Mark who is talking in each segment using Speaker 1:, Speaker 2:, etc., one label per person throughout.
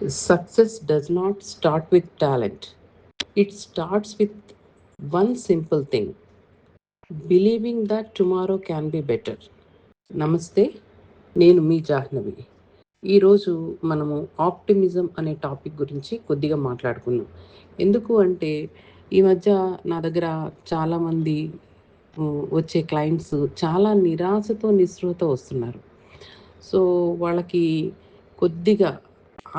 Speaker 1: Success does not start with talent. It starts with one simple thing, believing that tomorrow can be better. నమస్తే, నేను మీ జాహ్నవి. ఈరోజు మనము optimism అనే topic గురించి కొద్దిగా మాట్లాడుకున్నాం. ఎందుకు అంటే ఈ మధ్య నా దగ్గర చాలామంది వచ్చే క్లయింట్స్ చాలా నిరాశతో నిస్పృహతో వస్తున్నారు. సో వాళ్ళకి కొద్దిగా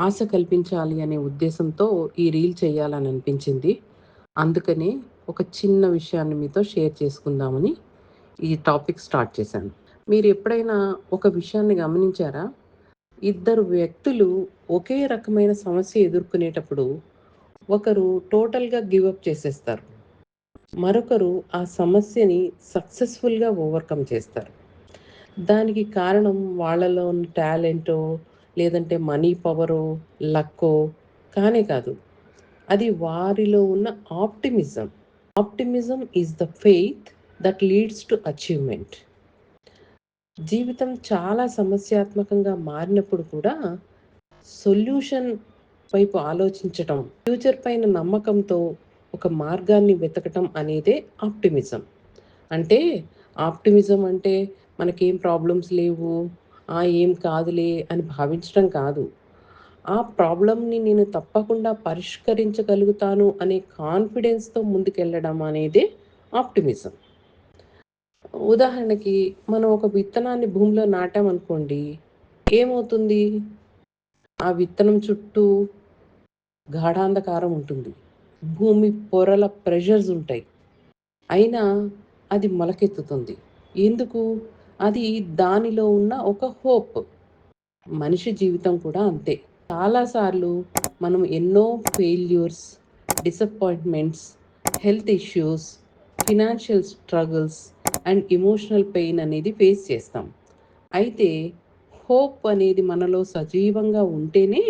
Speaker 1: ఆశ కల్పించాలి అనే ఉద్దేశంతో ఈ రీల్ చేయాలని అనిపించింది. అందుకనే ఒక చిన్న విషయాన్ని మీతో షేర్ చేసుకుందామని ఈ టాపిక్ స్టార్ట్ చేశాను. మీరు ఎప్పుడైనా ఒక విషయాన్ని గమనించారా? ఇద్దరు వ్యక్తులు ఒకే రకమైన సమస్య ఎదుర్కొనేటప్పుడు ఒకరు టోటల్గా గివప్ చేసేస్తారు, మరొకరు ఆ సమస్యని సక్సెస్ఫుల్గా ఓవర్కమ్ చేస్తారు. దానికి కారణం వాళ్ళలో ఉన్న టాలెంటో లేదంటే మనీ పవరో లక్కో కానే కాదు, అది వారిలో ఉన్న optimism. Optimism is the faith that leads to achievement. జీవితం చాలా సమస్యాత్మకంగా మారినప్పుడు కూడా సొల్యూషన్ వైపు ఆలోచించటం, ఫ్యూచర్ పైన నమ్మకంతో ఒక మార్గాన్ని వెతకటం అనేదే ఆప్టిమిజం. అంటే ఆప్టిమిజం అంటే మనకేం ప్రాబ్లమ్స్ లేవు, ఏం కాదులే అని భావించడం కాదు. ఆ ప్రాబ్లమ్ని నేను తప్పకుండా పరిష్కరించగలుగుతాను అనే కాన్ఫిడెన్స్తో ముందుకెళ్ళడం అనేదే ఆప్టిమిజం. ఉదాహరణకి మనం ఒక విత్తనాన్ని భూమిలో నాటామనుకోండి, ఏమవుతుంది? ఆ విత్తనం చుట్టూ గాఢాంధకారం ఉంటుంది, భూమి పొరల ప్రెషర్స్ ఉంటాయి, అయినా అది మొలకెత్తుతుంది. ఎందుకు? అది దానిలో ఉన్న ఒక హోప్. మనిషి జీవితం కూడా అంతే. చాలాసార్లు మనం ఎన్నో failures, disappointments, health issues, financial struggles and emotional pain అనేది ఫేస్ చేస్తాం. అయితే హోప్ అనేది మనలో సజీవంగా ఉంటేనే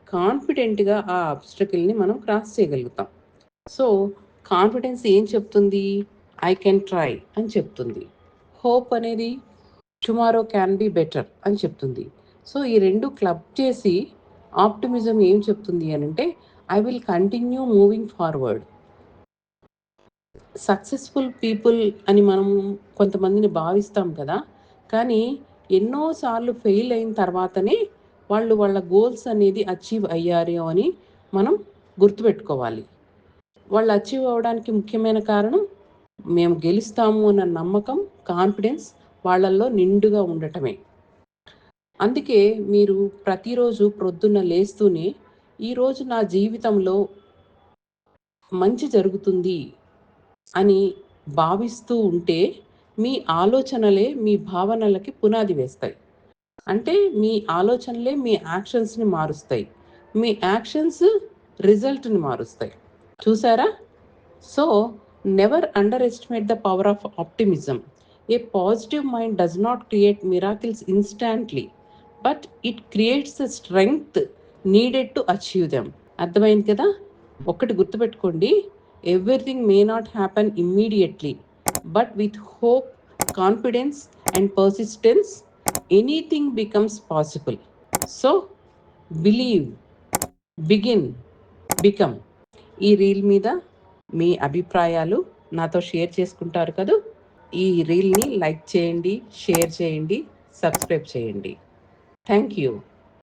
Speaker 1: కాన్ఫిడెంట్గా ఆ ఆబ్స్టకిల్ని మనం క్రాస్ చేయగలుగుతాం. సో కాన్ఫిడెన్స్ ఏం చెప్తుంది? ఐ కెన్ ట్రై అని చెప్తుంది. హోప్ అనేది టుమారో క్యాన్ బీ బెటర్ అని చెప్తుంది. సో ఈ రెండు క్లబ్ చేసి ఆప్టిమిజం ఏం చెప్తుంది అని అంటే, I will continue moving forward. Successful people అని మనం కొంతమందిని భావిస్తాం కదా, కానీ ఎన్నోసార్లు ఫెయిల్ అయిన తర్వాతనే వాళ్ళు వాళ్ళ గోల్స్ అనేది అచీవ్ అయ్యారు అని మనం గుర్తుపెట్టుకోవాలి. వాళ్ళు అచీవ్ అవ్వడానికి ముఖ్యమైన కారణం మేము గెలుస్తాము అన్న నమ్మకం, కాన్ఫిడెన్స్ వాళ్ళల్లో నిండుగా ఉండటమే. అందుకే మీరు ప్రతిరోజు ప్రొద్దున్న లేస్తూనే ఈరోజు నా జీవితంలో మంచి జరుగుతుంది అని భావిస్తూ ఉంటే మీ ఆలోచనలే మీ భావనలకి పునాది వేస్తాయి. అంటే మీ ఆలోచనలే మీ యాక్షన్స్ని మారుస్తాయి, మీ యాక్షన్స్ రిజల్ట్ని మారుస్తాయి. చూసారా? So never under estimate the power of optimism. A positive mind does not create miracles instantly, but it creates the strength needed to achieve them. అర్థమైంది కదా? ఒక్కటి గుర్తుపెట్టుకోండి, everything may not happen immediately, but with hope, confidence and persistence anything becomes possible. So believe, begin, become. ఈ reel మీద మీ అభిప్రాయాలు నాతో share చేసుకుంటారు కదా. ఈ రీల్ని లైక్ చేయండి, షేర్ చేయండి, సబ్స్క్రైబ్ చేయండి. Thank you.